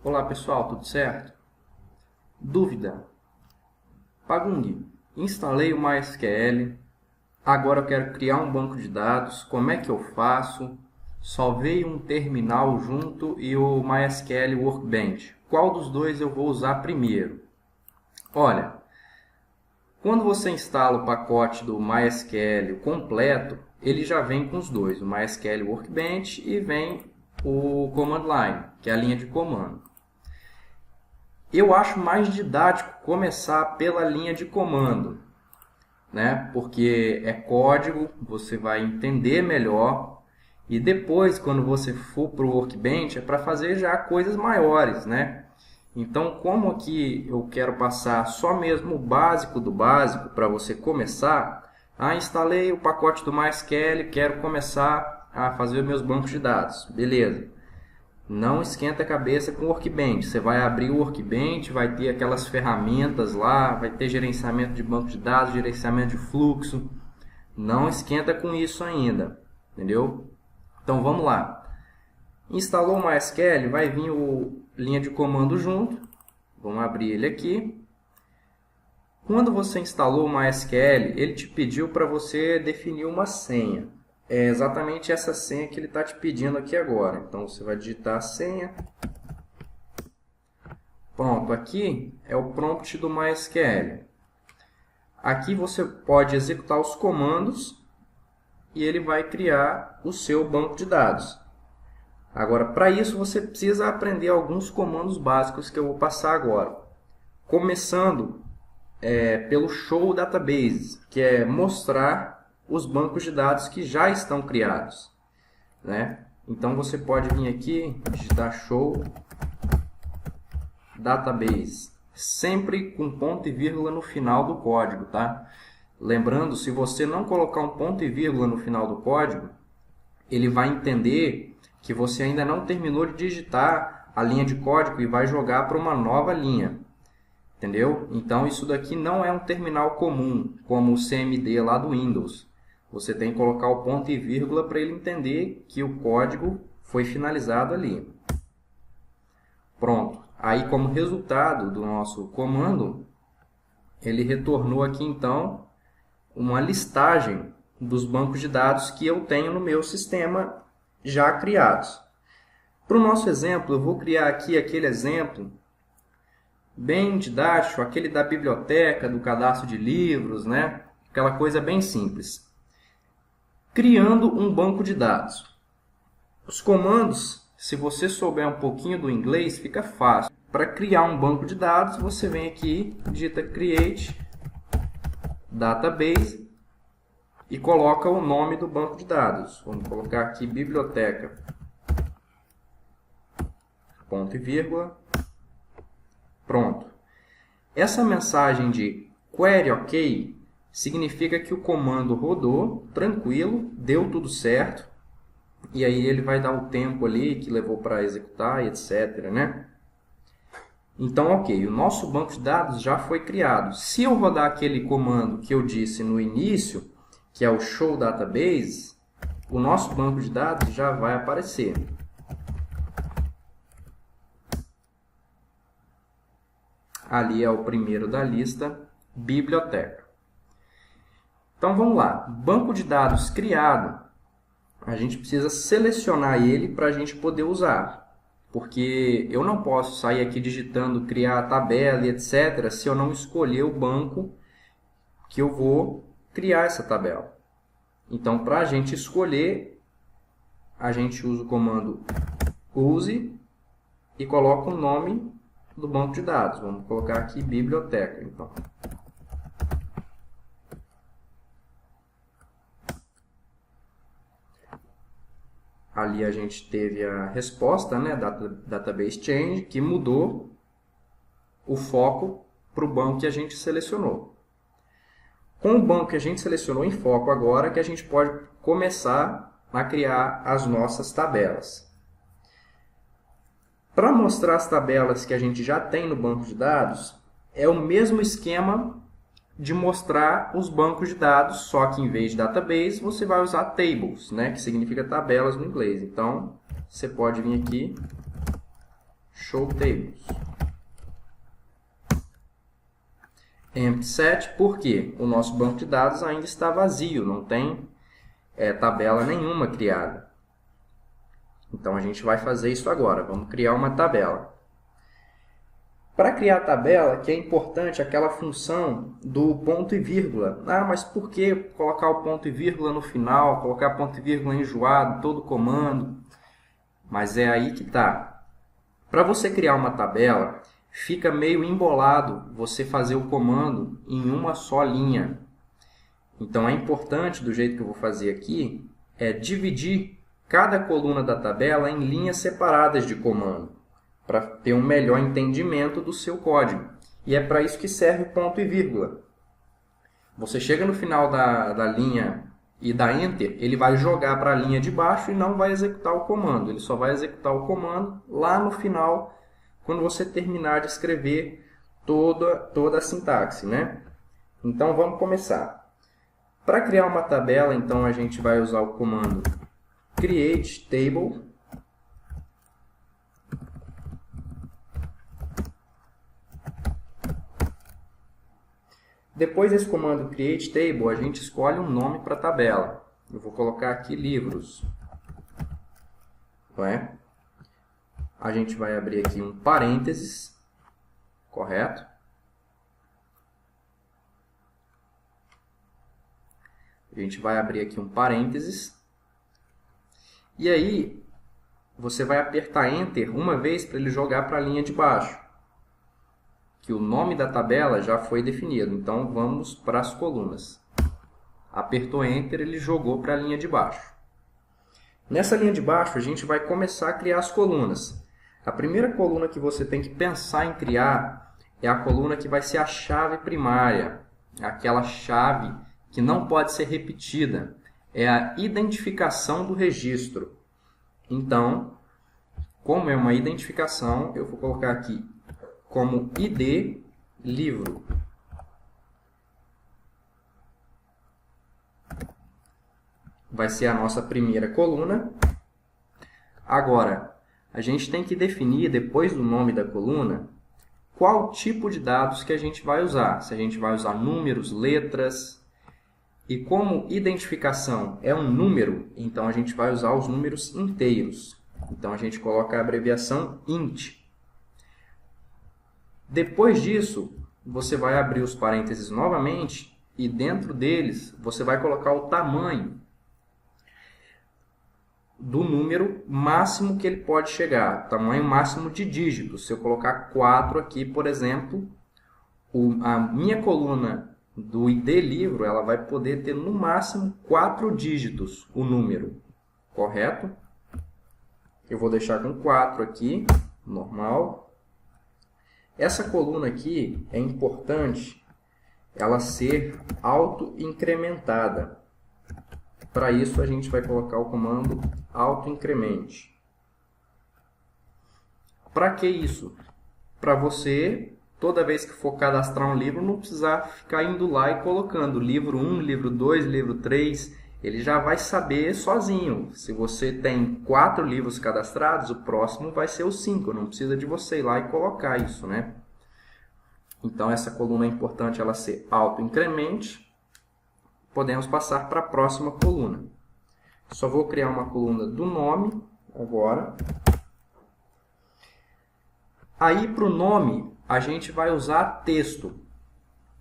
Olá pessoal, tudo certo? Dúvida: Pagung, instalei o MySQL, agora eu quero criar um banco de dados, como é que eu faço? Só veio um terminal junto e o MySQL Workbench. Qual dos dois eu vou usar primeiro? Olha, quando você instala o pacote do MySQL completo, ele já vem com os dois, o MySQL Workbench e vem o Command Line, que é a linha de comando. Eu acho mais didático começar pela linha de comando, né? Porque é código, você vai entender melhor e depois, quando você for para o Workbench, é para fazer já coisas maiores, né? Então, como aqui eu quero passar só mesmo o básico do básico para você começar, instalei o pacote do MySQL, quero começar a fazer meus bancos de dados, beleza? Não esquenta a cabeça com o Workbench. Você vai abrir o Workbench, vai ter aquelas ferramentas lá, vai ter gerenciamento de banco de dados, gerenciamento de fluxo. Não esquenta com isso ainda, entendeu? Então vamos lá. Instalou o MySQL, vai vir o linha de comando junto. Vamos abrir ele aqui. Quando você instalou o MySQL, ele te pediu para você definir uma senha. É exatamente essa senha que ele está te pedindo aqui agora. Então, você vai digitar a senha. Pronto, aqui é o prompt do MySQL. Aqui você pode executar os comandos e ele vai criar o seu banco de dados. Agora, para isso, você precisa aprender alguns comandos básicos que eu vou passar agora. Começando pelo Show Database, que é mostrar os bancos de dados que já estão criados, né? Então você pode vir aqui, digitar Show Database, sempre com ponto e vírgula no final do código, tá? Lembrando, se você não colocar um ponto e vírgula no final do código, ele vai entender que você ainda não terminou de digitar a linha de código e vai jogar para uma nova linha. Entendeu? Então, isso daqui não é um terminal comum, como o CMD lá do Windows. Você tem que colocar o ponto e vírgula para ele entender que o código foi finalizado ali. Pronto. Aí, como resultado do nosso comando, ele retornou aqui, então, uma listagem dos bancos de dados que eu tenho no meu sistema já criados. Para o nosso exemplo, eu vou criar aqui aquele exemplo bem didático, aquele da biblioteca, do cadastro de livros, né? Aquela coisa bem simples. Criando um banco de dados. Os comandos, se você souber um pouquinho do inglês, fica fácil. Para criar um banco de dados, você vem aqui, digita Create Database e coloca o nome do banco de dados. Vamos colocar aqui biblioteca, ponto e vírgula. Pronto. Essa mensagem de Query OK significa que o comando rodou, tranquilo, deu tudo certo. E aí ele vai dar o tempo ali que levou para executar, etc, né? Então, ok, o nosso banco de dados já foi criado. Se eu rodar aquele comando que eu disse no início, que é o Show Database, o nosso banco de dados já vai aparecer. Ali é o primeiro da lista, biblioteca. Então vamos lá, banco de dados criado, a gente precisa selecionar ele para a gente poder usar. Porque eu não posso sair aqui digitando, criar a tabela e etc. se eu não escolher o banco que eu vou criar essa tabela. Então, para a gente escolher, a gente usa o comando use e coloca o nome do banco de dados. Vamos colocar aqui biblioteca, então. Ali a gente teve a resposta, né, Database Change, que mudou o foco para o banco que a gente selecionou. Com o banco que a gente selecionou em foco agora, que a gente pode começar a criar as nossas tabelas. Para mostrar as tabelas que a gente já tem no banco de dados, é o mesmo esquema de mostrar os bancos de dados, só que em vez de database, você vai usar tables, né, que significa tabelas no inglês. Então, você pode vir aqui, show tables. Empty set, porque o nosso banco de dados ainda está vazio, não tem tabela nenhuma criada. Então, a gente vai fazer isso agora. Vamos criar uma tabela. Para criar a tabela, que é importante aquela função do ponto e vírgula. Ah, mas por que colocar o ponto e vírgula no final? Colocar ponto e vírgula enjoado, todo comando? Mas é aí que está. Para você criar uma tabela, fica meio embolado você fazer o comando em uma só linha. Então, é importante, do jeito que eu vou fazer aqui, dividir cada coluna da tabela em linhas separadas de comando, para ter um melhor entendimento do seu código. E é para isso que serve o ponto e vírgula. Você chega no final da linha e dá Enter, ele vai jogar para a linha de baixo e não vai executar o comando. Ele só vai executar o comando lá no final, quando você terminar de escrever toda a sintaxe, né? Então, vamos começar. Para criar uma tabela, então, a gente vai usar o comando create table. Depois desse comando create table, a gente escolhe um nome para a tabela. Eu vou colocar aqui livros. Não é? A gente vai abrir aqui um parênteses, correto? A gente vai abrir aqui um parênteses. E aí, você vai apertar Enter uma vez para ele jogar para a linha de baixo. Que o nome da tabela já foi definido. Então, vamos para as colunas. Apertou Enter, ele jogou para a linha de baixo. Nessa linha de baixo, a gente vai começar a criar as colunas. A primeira coluna que você tem que pensar em criar é a coluna que vai ser a chave primária. Aquela chave que não pode ser repetida. É a identificação do registro. Então, como é uma identificação, eu vou colocar aqui como ID livro. Vai ser a nossa primeira coluna. Agora, a gente tem que definir, depois do nome da coluna, qual tipo de dados que a gente vai usar. Se a gente vai usar números, letras. E como identificação é um número, então a gente vai usar os números inteiros. Então, a gente coloca a abreviação INT. Depois disso, você vai abrir os parênteses novamente e dentro deles você vai colocar o tamanho do número máximo que ele pode chegar, tamanho máximo de dígitos. Se eu colocar 4 aqui, por exemplo, a minha coluna do ID livro, ela vai poder ter no máximo 4 dígitos o número, correto? Eu vou deixar com 4 aqui, normal. Essa coluna aqui é importante ela ser auto-incrementada. Para isso, a gente vai colocar o comando auto-incremente. Para que isso? Para você, toda vez que for cadastrar um livro, não precisar ficar indo lá e colocando livro 1, livro 2, livro 3. Ele já vai saber sozinho. Se você tem 4 livros cadastrados, o próximo vai ser o 5. Não precisa de você ir lá e colocar isso, né? Então, essa coluna é importante ela ser auto-incremente. Podemos passar para a próxima coluna. Só vou criar uma coluna do nome agora. Aí, para o nome, a gente vai usar texto.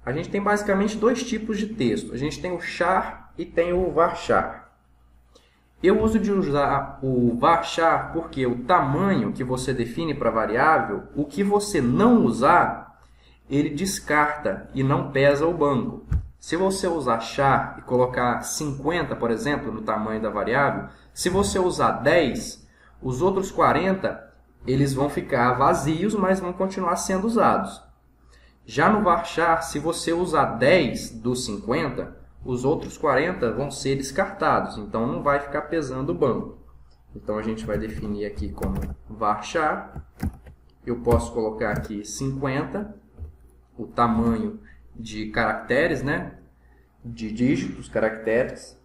A gente tem basicamente 2 tipos de texto. A gente tem o char e tem o varchar. Eu uso de usar o varchar porque o tamanho que você define para a variável, o que você não usar, ele descarta e não pesa o banco. Se você usar char e colocar 50, por exemplo, no tamanho da variável, se você usar 10, os outros 40 eles vão ficar vazios, mas vão continuar sendo usados. Já no varchar, se você usar 10 dos 50, os outros 40 vão ser descartados, então não vai ficar pesando o banco. Então, a gente vai definir aqui como varchar. Eu posso colocar aqui 50, o tamanho de caracteres, né? De dígitos, caracteres.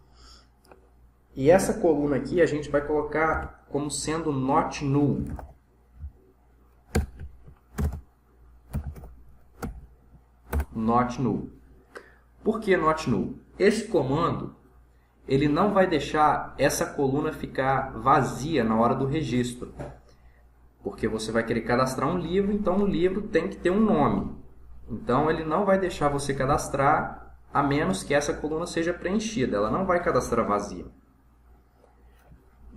E essa coluna aqui a gente vai colocar como sendo not null. not null. Por que not null? Esse comando ele não vai deixar essa coluna ficar vazia na hora do registro. Porque você vai querer cadastrar um livro, então o livro tem que ter um nome. Então ele não vai deixar você cadastrar a menos que essa coluna seja preenchida. Ela não vai cadastrar vazia.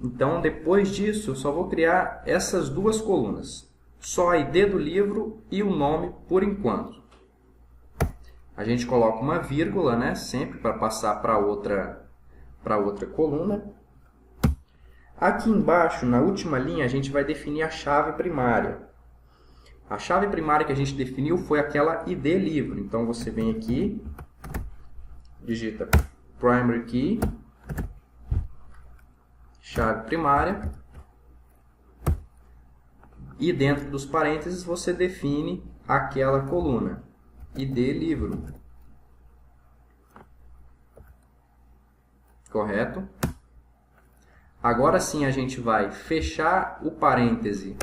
Então depois disso eu só vou criar essas duas colunas. Só a ID do livro e o nome por enquanto. A gente coloca uma vírgula, né, sempre para passar para outra coluna. Aqui embaixo, na última linha, a gente vai definir a chave primária. A chave primária que a gente definiu foi aquela ID livro. Então você vem aqui, digita primary key, chave primária, e dentro dos parênteses você define aquela coluna, ID livro. Correto? Agora sim a gente vai fechar o parêntese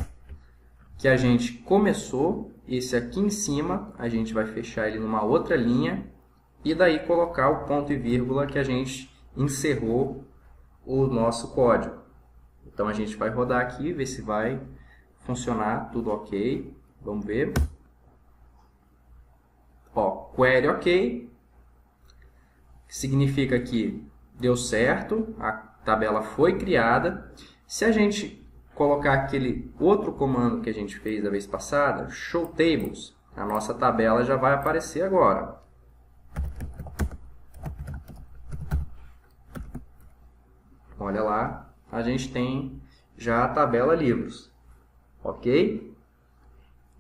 que a gente começou. Esse aqui em cima a gente vai fechar ele numa outra linha e daí colocar o ponto e vírgula que a gente encerrou o nosso código. Então a gente vai rodar aqui, ver se vai funcionar tudo ok. Vamos ver. Ó, query ok, significa que deu certo, a tabela foi criada. Se a gente colocar aquele outro comando que a gente fez da vez passada, show tables, a nossa tabela já vai aparecer agora. Olha lá, a gente tem já a tabela livros, ok?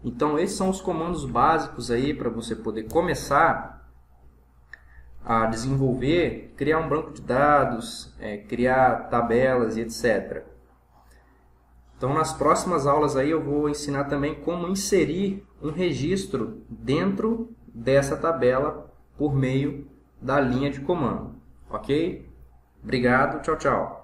Então esses são os comandos básicos aí para você poder começar a desenvolver, criar um banco de dados, criar tabelas e etc. Então nas próximas aulas aí eu vou ensinar também como inserir um registro dentro dessa tabela por meio da linha de comando, ok? Obrigado, tchau, tchau.